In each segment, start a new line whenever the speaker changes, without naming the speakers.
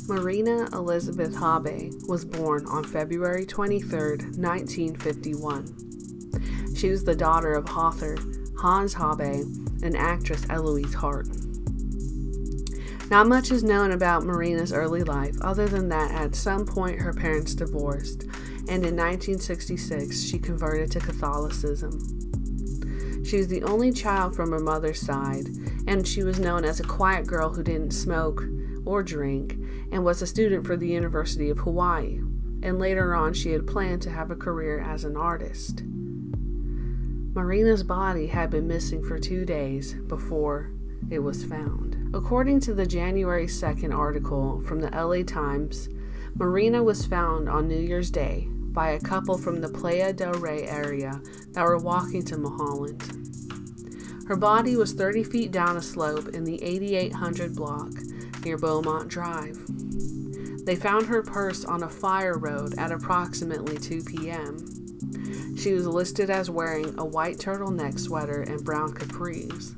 Marina Elizabeth Habe was born on February 23, 1951. She was the daughter of author Hans Habe and actress Eloise Hart. Not much is known about Marina's early life other than that at some point her parents divorced, and in 1966 she converted to Catholicism. She was the only child from her mother's side, and she was known as a quiet girl who didn't smoke or drink, and was a student for the University of Hawaii, and later on she had planned to have a career as an artist. Marina's body had been missing for 2 days before it was found. According to the January 2nd article from the LA Times, Marina was found on New Year's Day by a couple from the Playa del Rey area that were walking to Mulholland. Her body was 30 feet down a slope in the 8800 block near Beaumont Drive. They found her purse on a fire road at approximately 2 p.m. She was listed as wearing a white turtleneck sweater and brown capris.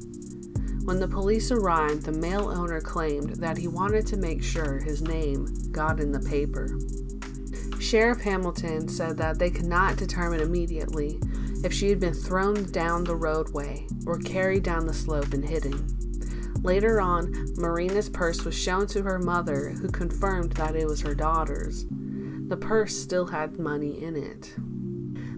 When the police arrived, the male owner claimed that he wanted to make sure his name got in the paper. Sheriff Hamilton said that they could not determine immediately if she had been thrown down the roadway or carried down the slope and hidden. Later on, Marina's purse was shown to her mother, who confirmed that it was her daughter's. The purse still had money in it.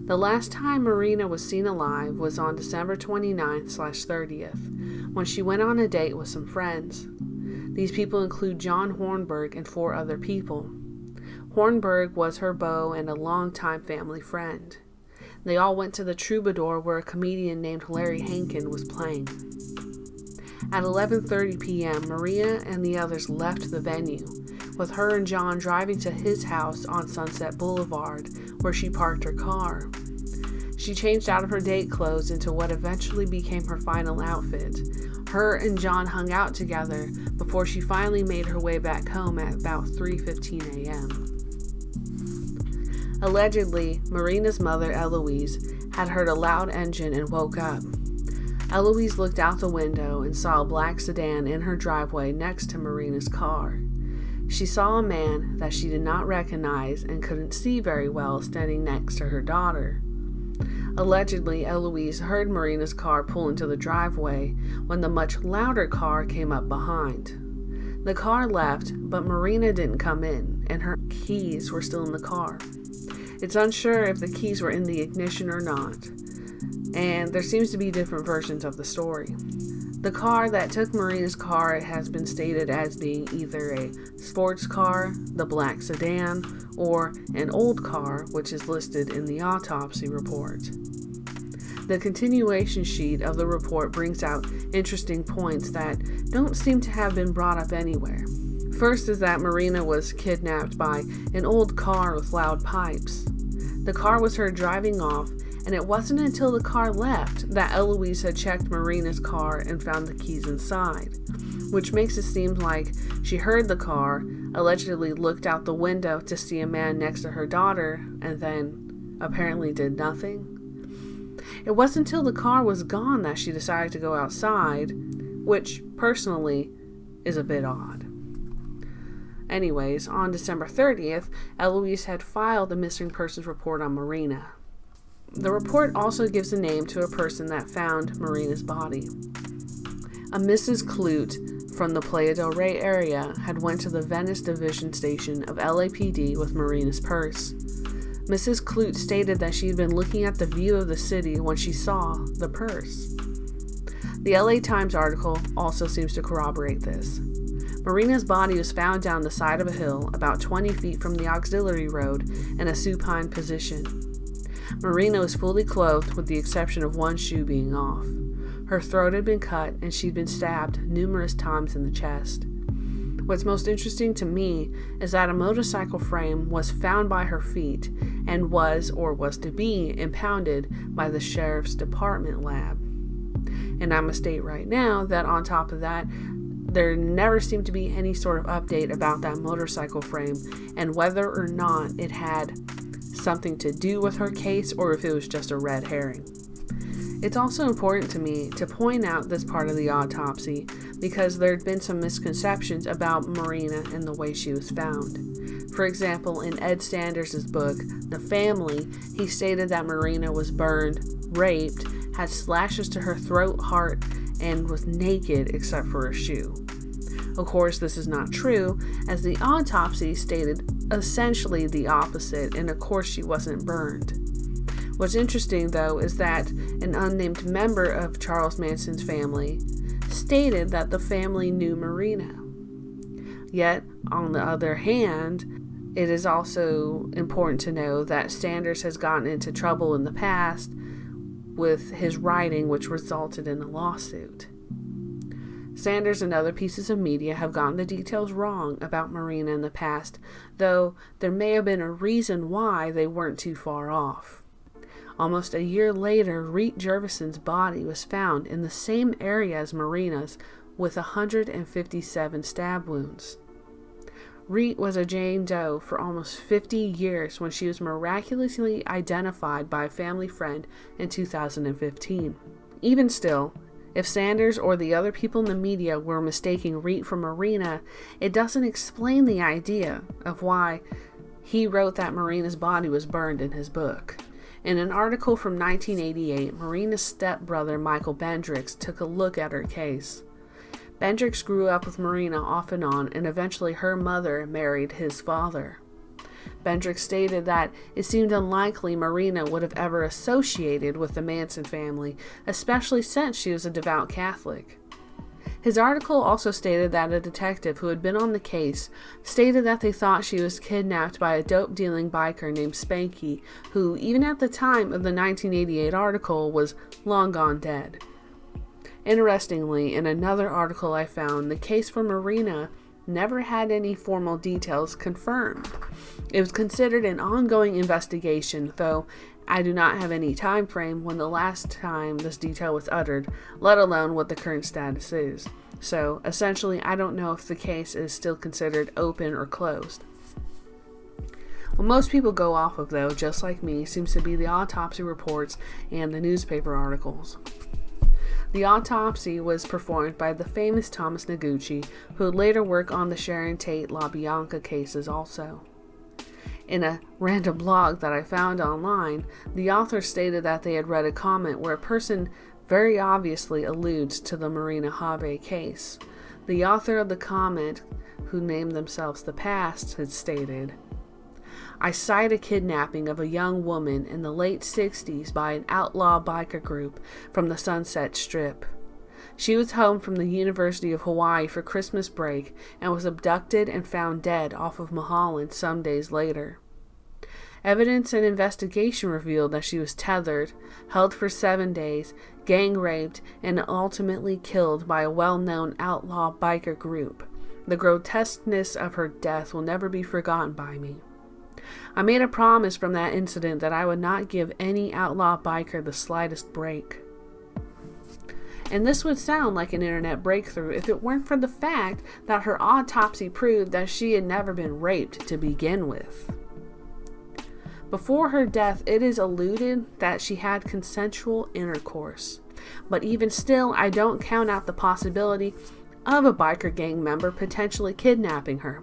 The last time Marina was seen alive was on December 29th/30th, when she went on a date with some friends. These people include John Hornberg and 4 other people. Hornberg was her beau and a longtime family friend. They all went to the Troubadour, where a comedian named Larry Hankin was playing. At 11:30 p.m., Maria and the others left the venue, with her and John driving to his house on Sunset Boulevard, where she parked her car. She changed out of her date clothes into what eventually became her final outfit. Her and John hung out together before she finally made her way back home at about 3:15 a.m. Allegedly, Marina's mother, Eloise, had heard a loud engine and woke up. Eloise looked out the window and saw a black sedan in her driveway next to Marina's car. She saw a man that she did not recognize and couldn't see very well standing next to her daughter. Allegedly, Eloise heard Marina's car pull into the driveway when the much louder car came up behind. The car left, but Marina didn't come in, and her keys were still in the car. It's unsure if the keys were in the ignition or not, and there seems to be different versions of the story. The car that took Marina's car has been stated as being either a sports car, the black sedan, or an old car, which is listed in the autopsy report. The continuation sheet of the report brings out interesting points that don't seem to have been brought up anywhere. First is that Marina was kidnapped by an old car with loud pipes. The car was heard driving off, and it wasn't until the car left that Eloise had checked Marina's car and found the keys inside, which makes it seem like she heard the car, allegedly looked out the window to see a man next to her daughter, and then apparently did nothing. It wasn't until the car was gone that she decided to go outside, which personally is a bit odd. Anyways, on December 30th, Eloise had filed a missing persons report on Marina. The report also gives a name to a person that found Marina's body. A Mrs. Clute from the Playa del Rey area had went to the Venice Division Station of LAPD with Marina's purse. Mrs. Clute stated that she had been looking at the view of the city when she saw the purse. The LA Times article also seems to corroborate this. Marina's body was found down the side of a hill about 20 feet from the auxiliary road in a supine position. Marina was fully clothed with the exception of one shoe being off. Her throat had been cut and she'd been stabbed numerous times in the chest. What's most interesting to me is that a motorcycle frame was found by her feet and was to be impounded by the sheriff's department lab. And I must state right now that on top of that, there never seemed to be any sort of update about that motorcycle frame and whether or not it had something to do with her case or if it was just a red herring. It's also important to me to point out this part of the autopsy because there had been some misconceptions about Marina and the way she was found. For example, in Ed Sanders' book, The Family, he stated that Marina was burned, raped, had slashes to her throat, heart, and was naked except for a shoe. Of course, this is not true, as the autopsy stated essentially the opposite, and of course she wasn't burned. What's interesting, though, is that an unnamed member of Charles Manson's family stated that the family knew Marina. Yet, on the other hand, it is also important to know that Sanders has gotten into trouble in the past with his writing, which resulted in a lawsuit. Sanders and other pieces of media have gotten the details wrong about Marina in the past, though there may have been a reason why they weren't too far off. Almost a year later, Reet Jervison's body was found in the same area as Marina's, with 157 stab wounds. Reet was a Jane Doe for almost 50 years when she was miraculously identified by a family friend in 2015. Even still, if Sanders or the other people in the media were mistaking Reet for Marina, it doesn't explain the idea of why he wrote that Marina's body was burned in his book. In an article from 1988, Marina's stepbrother Michael Bendrix took a look at her case. Bendrix grew up with Marina off and on, and eventually her mother married his father. Bendrix stated that it seemed unlikely Marina would have ever associated with the Manson family, especially since she was a devout Catholic. His article also stated that a detective who had been on the case stated that they thought she was kidnapped by a dope-dealing biker named Spanky, who, even at the time of the 1988 article, was long gone dead. Interestingly, in another article I found, the case for Marina never had any formal details confirmed. It was considered an ongoing investigation, though I do not have any time frame when the last time this detail was uttered, let alone what the current status is. So, essentially, I don't know if the case is still considered open or closed. What most people go off of, though, just like me, seems to be the autopsy reports and the newspaper articles. The autopsy was performed by the famous Thomas Noguchi, who would later work on the Sharon Tate LaBianca cases also. In a random blog that I found online, the author stated that they had read a comment where a person very obviously alludes to the Marina Habe case. The author of the comment, who named themselves The Past, had stated, "I cite a kidnapping of a young woman in the late 60s by an outlaw biker group from the Sunset Strip. She was home from the University of Hawaii for Christmas break and was abducted and found dead off of Mulholland some days later. Evidence and investigation revealed that she was tethered, held for 7 days, gang raped, and ultimately killed by a well-known outlaw biker group. The grotesqueness of her death will never be forgotten by me. I made a promise from that incident that I would not give any outlaw biker the slightest break." And this would sound like an internet breakthrough if it weren't for the fact that her autopsy proved that she had never been raped to begin with. Before her death, it is alluded that she had consensual intercourse. But even still, I don't count out the possibility of a biker gang member potentially kidnapping her.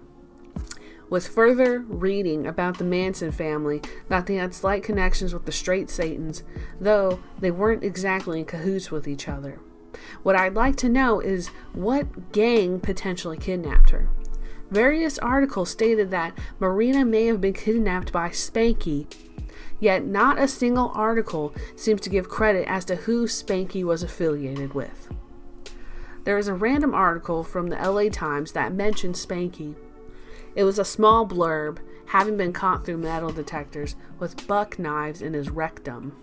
With further reading about the Manson family, that they had slight connections with the straight Satans, though they weren't exactly in cahoots with each other. What I'd like to know is what gang potentially kidnapped her. Various articles stated that Marina may have been kidnapped by Spanky, yet not a single article seems to give credit as to who Spanky was affiliated with. There is a random article from the LA Times that mentions Spanky. It was a small blurb, having been caught through metal detectors with buck knives in his rectum.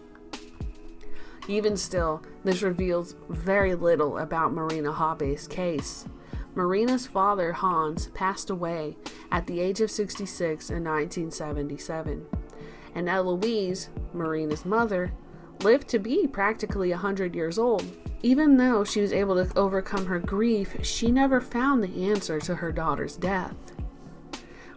Even still, this reveals very little about Marina Habe's case. Marina's father, Hans, passed away at the age of 66 in 1977, and Eloise, Marina's mother, lived to be practically 100 years old. Even though she was able to overcome her grief, she never found the answer to her daughter's death.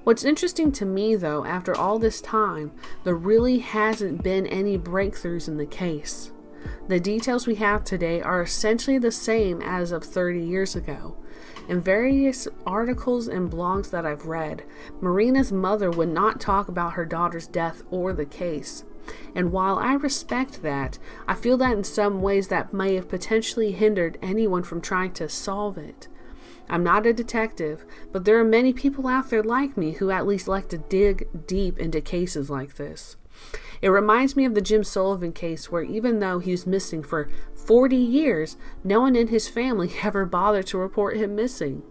What's interesting to me, though, after all this time, there really hasn't been any breakthroughs in the case. The details we have today are essentially the same as of 30 years ago. In various articles and blogs that I've read, Marina's mother would not talk about her daughter's death or the case. And while I respect that, I feel that in some ways that may have potentially hindered anyone from trying to solve it. I'm not a detective, but there are many people out there like me who at least like to dig deep into cases like this. It reminds me of the Jim Sullivan case, where even though he was missing for 40 years, no one in his family ever bothered to report him missing.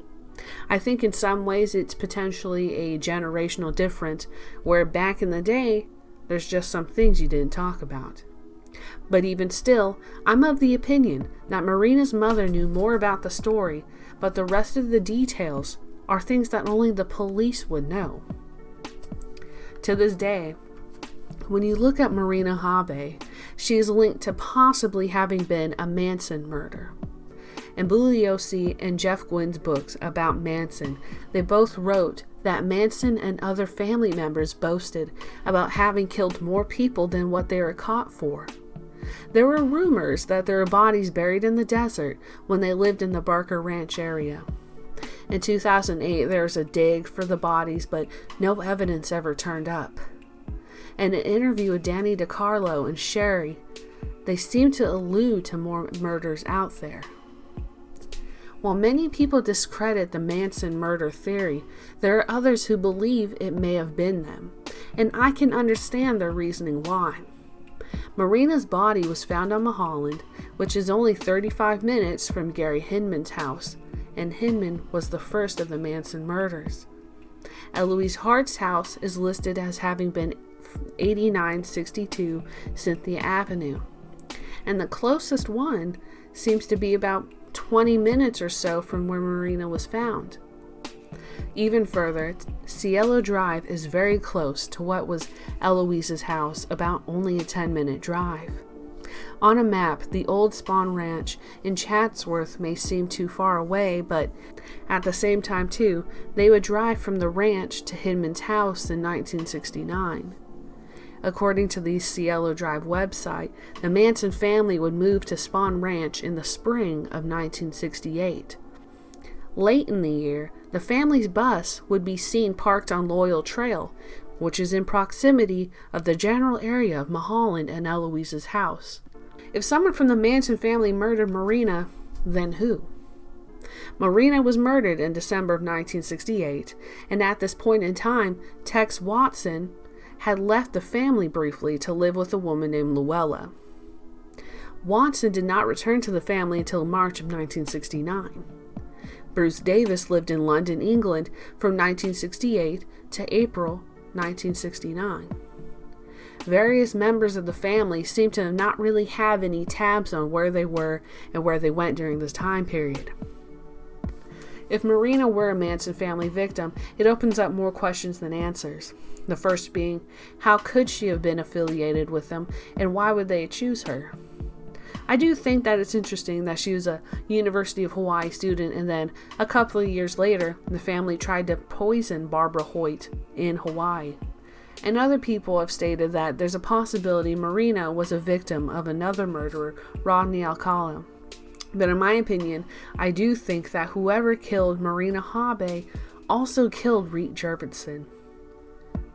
I think in some ways it's potentially a generational difference, where back in the day, there's just some things you didn't talk about. But even still, I'm of the opinion that Marina's mother knew more about the story, but the rest of the details are things that only the police would know. To this day, when you look at Marina Habe, she is linked to possibly having been a Manson murder. In Bugliosi and Jeff Gwynn's books about Manson, they both wrote that Manson and other family members boasted about having killed more people than what they were caught for. There were rumors that there were bodies buried in the desert when they lived in the Barker Ranch area. In 2008, there was a dig for the bodies, but no evidence ever turned up. In an interview with Danny DiCarlo and Sherry, they seemed to allude to more murders out there. While many people discredit the Manson murder theory, there are others who believe it may have been them, and I can understand their reasoning why. Marina's body was found on Mulholland, which is only 35 minutes from Gary Hinman's house, and Hinman was the first of the Manson murders. Eloise Hart's house is listed as having been 8962 Cynthia Avenue, and the closest one seems to be about 20 minutes or so from where Marina was found. Even further, Cielo Drive is very close to what was Eloise's house, about only a 10-minute drive. On a map, the old Spawn Ranch in Chatsworth may seem too far away, but at the same time too, they would drive from the ranch to Hinman's house in 1969. According to the Cielo Drive website, the Manson family would move to Spawn Ranch in the spring of 1968. Late in the year, the family's bus would be seen parked on Loyal Trail, which is in proximity of the general area of Mulholland and Eloise's house. If someone from the Manson family murdered Marina, then who? Marina was murdered in December of 1968, and at this point in time, Tex Watson had left the family briefly to live with a woman named Luella. Watson did not return to the family until March of 1969. Bruce Davis lived in London, England from 1968 to April 1969. Various members of the family seem to not really have any tabs on where they were and where they went during this time period. If Marina were a Manson family victim, it opens up more questions than answers. The first being, how could she have been affiliated with them, and why would they choose her? I do think that it's interesting that she was a University of Hawaii student, and then a couple of years later, the family tried to poison Barbara Hoyt in Hawaii. And other people have stated that there's a possibility Marina was a victim of another murderer, Rodney Alcala. But in my opinion, I do think that whoever killed Marina Habe also killed Reet Jurvetson.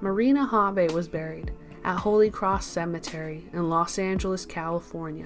Marina Habe was buried at Holy Cross Cemetery in Los Angeles, California.